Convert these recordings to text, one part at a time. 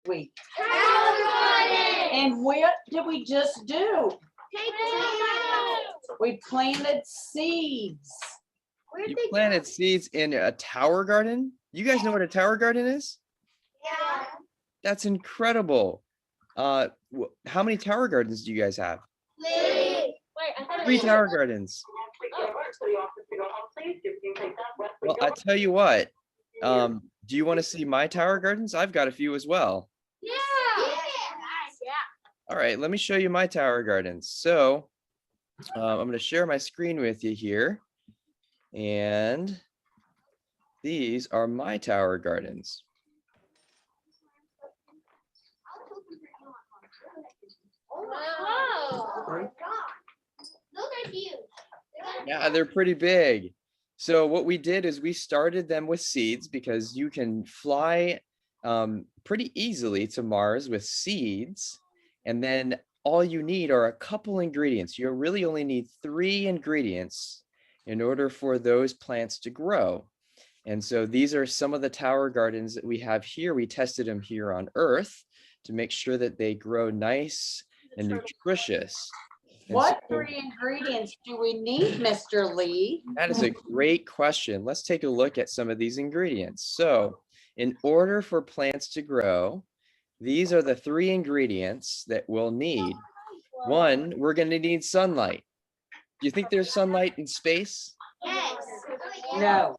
We. Tower garden. And what did we just do? Take them. We planted seeds. Where'd You they planted go? seeds in a tower garden? You guys know what a tower garden is? Yeah. That's incredible. How many tower gardens do you guys have? Wait, I thought 3 tower gardens. Well, I tell you what, do you want to see my tower gardens? I've got a few as well. Yeah. Yeah. All right, let me show you my tower gardens. So I'm going to share my screen with you here. And these are my tower gardens. Oh, my God. Those are huge. Yeah, they're pretty big. So what we did is we started them with seeds because you can fly pretty easily to Mars with seeds. And then all you need are a couple ingredients. You really only need 3 ingredients in order for those plants to grow. And so these are some of the tower gardens that we have here. We tested them here on Earth to make sure that they grow nice and nutritious. And What so 3 ingredients do we need, Mr. Lee? that is a great question. Let's take a look at some of these ingredients. So in order for plants to grow, these are the 3 ingredients that we'll need. 1, we're going to need sunlight. Do you think there's sunlight in space? Yes. No.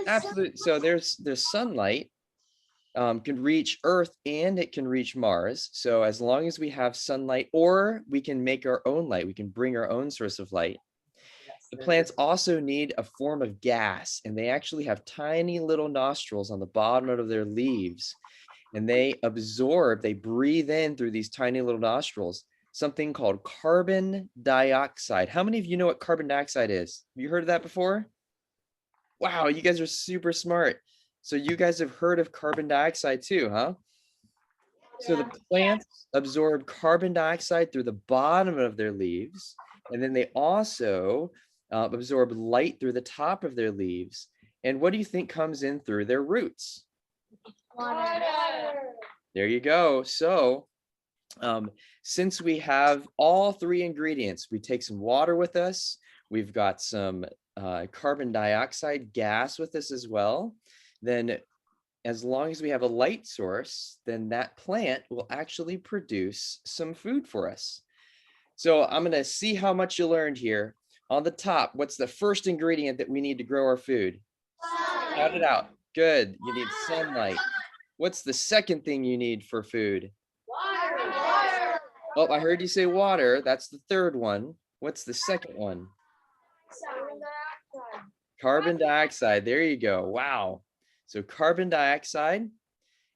Absolutely. So there's sunlight, can reach Earth and it can reach Mars. So as long as we have sunlight, or we can make our own light, we can bring our own source of light. The plants also need a form of gas, and they actually have tiny little nostrils on the bottom of their leaves. And they breathe in through these tiny little nostrils, something called carbon dioxide. How many of you know what carbon dioxide is? Have you heard of that before? Wow, you guys are super smart. So you guys have heard of carbon dioxide too, huh? So the plants absorb carbon dioxide through the bottom of their leaves, and then they also absorb light through the top of their leaves. And what do you think comes in through their roots? Water. There you go. So since we have all 3 ingredients, we take some water with us. We've got some carbon dioxide gas with us as well. Then as long as we have a light source, then that plant will actually produce some food for us. So I'm going to see how much you learned here. On the top, what's the first ingredient that we need to grow our food? Shout it out. Good. You need sunlight. What's the second thing you need for food? Water. Oh, I heard you say water. That's the third one. What's the second one? Carbon dioxide. There you go. Wow. So carbon dioxide.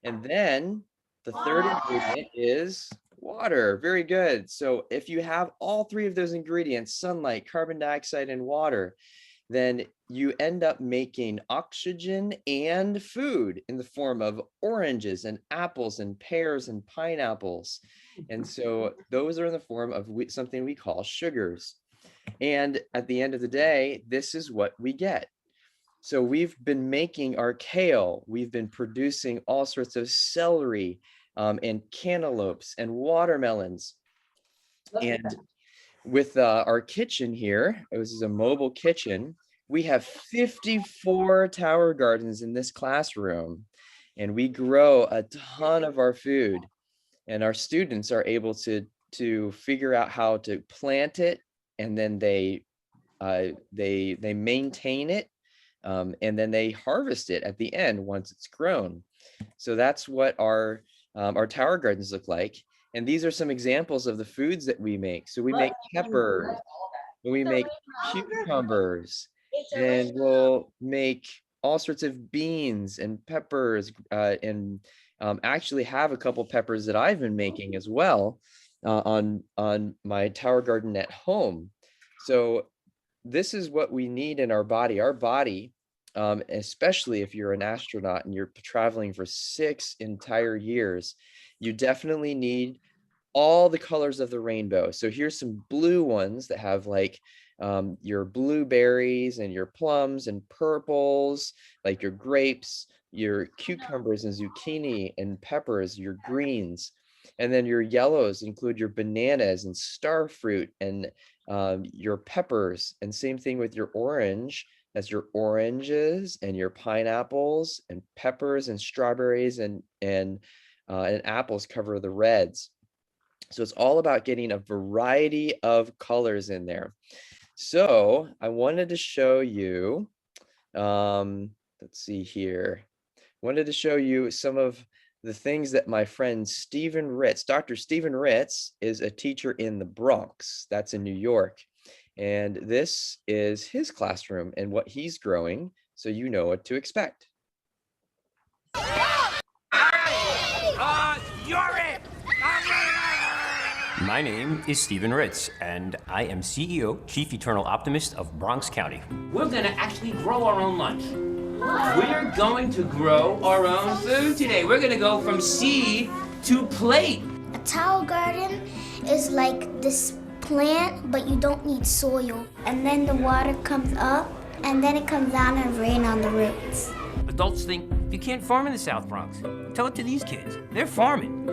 And then the third ingredient is water. Very good. So if you have all 3 of those ingredients, sunlight, carbon dioxide, and water, then you end up making oxygen and food in the form of oranges and apples and pears and pineapples. And so those are in the form of something we call sugars. And at the end of the day, this is what we get. So we've been making our kale. We've been producing all sorts of celery and cantaloupes and watermelons. And with our kitchen here, this is a mobile kitchen. We have 54 tower gardens in this classroom, and we grow a ton of our food. And our students are able to figure out how to plant it, and then they maintain it, and then they harvest it at the end once it's grown. So that's what our tower gardens look like. And these are some examples of the foods that we make. So we make peppers, we make cucumbers, and we'll make all sorts of beans and peppers, and actually have a couple peppers that I've been making as well on my tower garden at home. So this is what we need in our body. Our body, especially if you're an astronaut and you're traveling for 6 entire years, you definitely need all the colors of the rainbow. So here's some blue ones that have like your blueberries and your plums and purples, like your grapes, your cucumbers and zucchini and peppers, your greens. And then your yellows include your bananas and star fruit and your peppers. And same thing with your orange. That's your oranges and your pineapples and peppers and strawberries and apples cover the reds. So it's all about getting a variety of colors in there. So I wanted to show you, let's see here. Wanted to show you some of the things that my friend Stephen Ritz, Dr. Stephen Ritz is a teacher in the Bronx. That's in New York. And this is his classroom and what he's growing, so you know what to expect. You're it! My name is Stephen Ritz, and I am CEO, Chief Eternal Optimist of Bronx County. We're gonna actually grow our own lunch. We're going to grow our own food today. We're gonna go from seed to plate. A tower garden is like this plant, but you don't need soil. And then the water comes up, and then it comes down and rain on the roots. Adults think you can't farm in the South Bronx. Tell it to these kids. They're farming.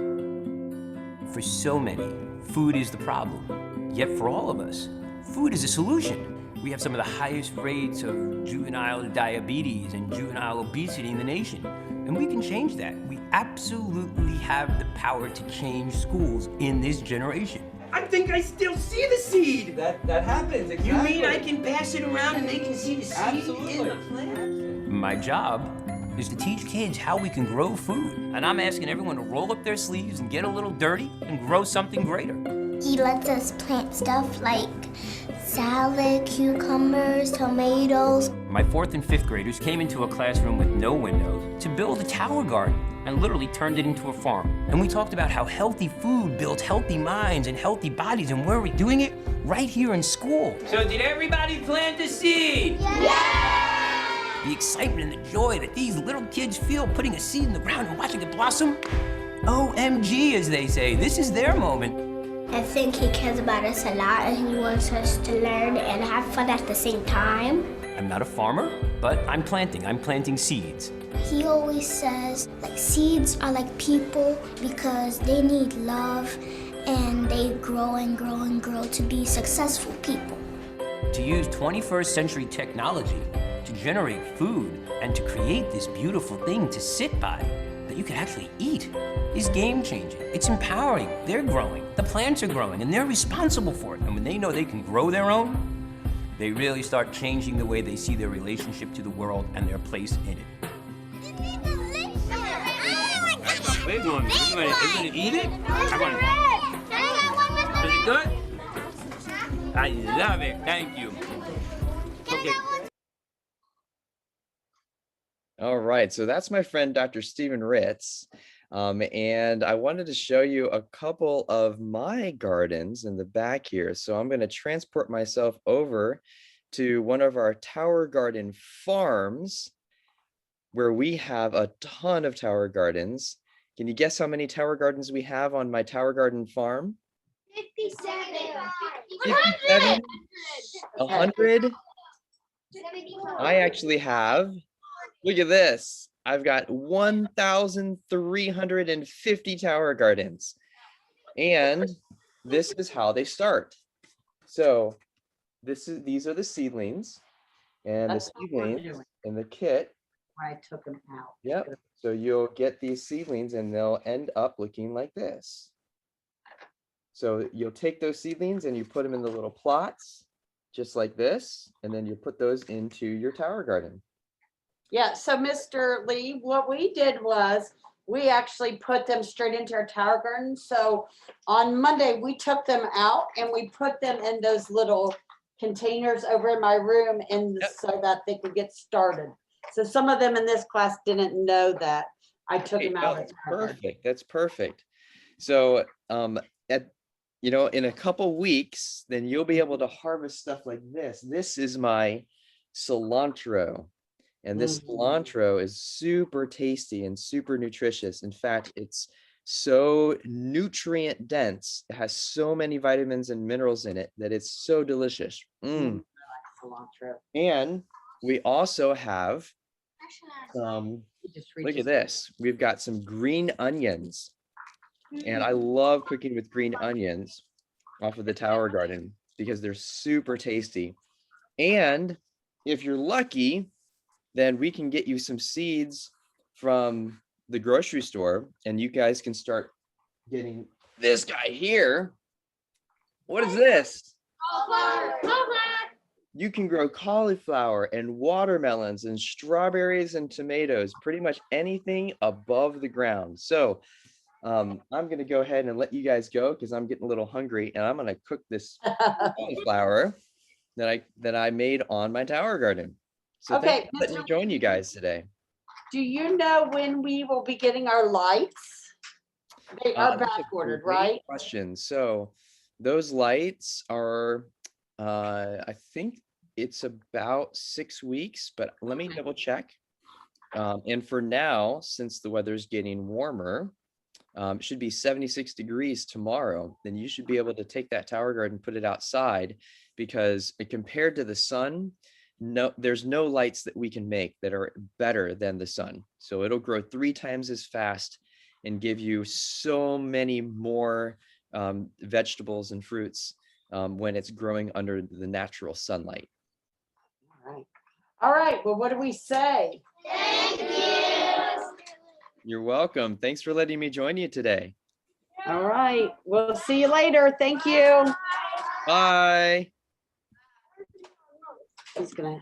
For so many, food is the problem. Yet for all of us, food is a solution. We have some of the highest rates of juvenile diabetes and juvenile obesity in the nation. And we can change that. We absolutely have the power to change schools in this generation. I think I still see the seed. That happens, exactly. You mean I can pass it around and they can see the seed in the plant? My job is to teach kids how we can grow food. And I'm asking everyone to roll up their sleeves and get a little dirty and grow something greater. He lets us plant stuff like salad, cucumbers, tomatoes. My 4th and 5th graders came into a classroom with no windows to build a tower garden and literally turned it into a farm. And we talked about how healthy food builds healthy minds and healthy bodies, and where are we doing it? Right here in school. So did everybody plant a seed? Yeah! The excitement and the joy that these little kids feel putting a seed in the ground and watching it blossom. OMG, as they say, this is their moment. I think he cares about us a lot, and he wants us to learn and have fun at the same time. I'm not a farmer, but I'm planting seeds. He always says, like, seeds are like people because they need love and they grow and grow and grow to be successful people. To use 21st century technology to generate food and to create this beautiful thing to sit by that you can actually eat is game-changing. It's empowering. They're growing. The plants are growing, and they're responsible for it. And when they know they can grow their own, they really start changing the way they see their relationship to the world and their place in it. That's a big one. Are you gonna eat it? Is it good? I love it. Thank you. Okay. All right, so that's my friend, Dr. Stephen Ritz. And I wanted to show you a couple of my gardens in the back here. So I'm going to transport myself over to one of our tower garden farms where we have a ton of tower gardens. Can you guess how many tower gardens we have on my tower garden farm? 57. 57? 100? I actually have, look at this. I've got 1,350 tower gardens. And this is how they start. So these are the seedlings, and That's the what we're seedlings doing. in the kit. I took them out. Yep. So you'll get these seedlings and they'll end up looking like this. So you'll take those seedlings and you put them in the little plots, just like this, and then you put those into your tower garden. Yeah, so Mr. Lee, what we did was we actually put them straight into our tower garden. So on Monday, we took them out and we put them in those little containers over in my room and so that they could get started. So some of them in this class didn't know that I took them out. That's perfect. That's perfect. So in a couple weeks, then you'll be able to harvest stuff like this. This is my cilantro. And this cilantro is super tasty and super nutritious. In fact, it's so nutrient dense. It has so many vitamins and minerals in it that it's so delicious. Cilantro. And we also have You just read look at this. this. We've got some green onions. And I love cooking with green onions off of the Tower Garden because they're super tasty. And if you're lucky, then we can get you some seeds from the grocery store and you guys can start getting this guy here. What is this? You can grow cauliflower and watermelons and strawberries and tomatoes, pretty much anything above the ground. So I'm going to go ahead and let you guys go because I'm getting a little hungry and I'm going to cook this cauliflower that I made on my Tower Garden. So Okay, thanks for letting me join you guys today. Do you know when we will be getting our lights? They are That's a back ordered, great right? question. So those lights are, I think it's about 6 weeks, but let me double check. And for now, since the weather's getting warmer, it should be 76 degrees tomorrow, then you should be able to take that Tower Garden, put it outside, because compared to the sun, there's no lights that we can make that are better than the sun. So it'll grow 3 times as fast and give you so many more vegetables and fruits when it's growing under the natural sunlight. All right. All right. Well, what do we say? Thank you. You're welcome. Thanks for letting me join you today. All right. We'll see you later. Thank you. Bye. He's gonna